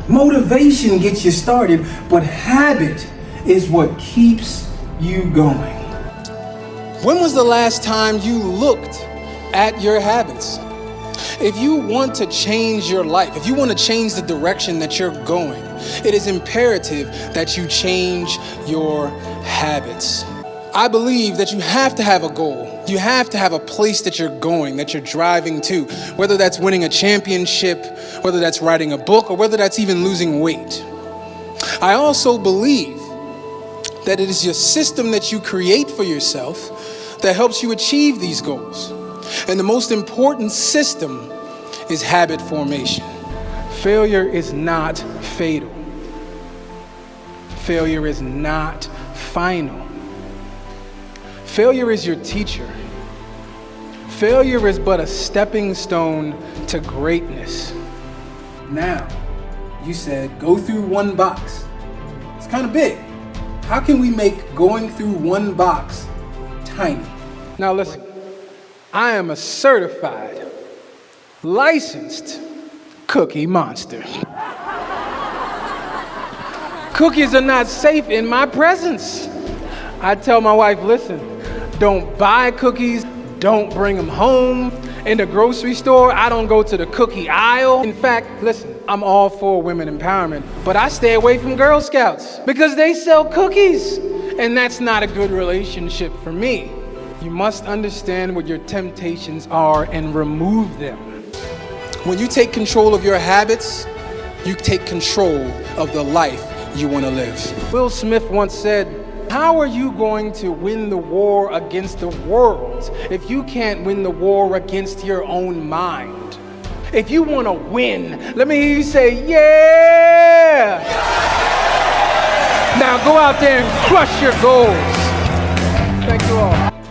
Motivation gets you started, but habit is what keeps you going. When was the last time you looked at your habits? If you want to change your life, if you want to change the direction that you're going, it is imperative that you change your habits. I believe that you have to have a goal. You have to have a place that you're going, that you're driving to, whether that's winning a championship, whether that's writing a book, or whether that's even losing weight. I also believe that it is your system that you create for yourself that helps you achieve these goals. And the most important system is habit formation. Failure is not fatal. Failure is not final. Failure is your teacher. Failure is but a stepping stone to greatness. Now, you said go through one box. It's kind of big. How can we make going through one box tiny? Now listen, I am a certified, licensed cookie monster. Cookies are not safe in my presence. I tell my wife, listen, don't buy cookies, don't bring them home. In the grocery store, I don't go to the cookie aisle. In fact, listen, I'm all for women empowerment, but I stay away from Girl Scouts because they sell cookies, and that's not a good relationship for me. You must understand what your temptations are and remove them. When you take control of your habits, you take control of the life you want to live. Will Smith once said, how are you going to win the war against the world if you can't win the war against your own mind? If you want to win, let me hear you say, yeah! Now go out there and crush your goals. Thank you all.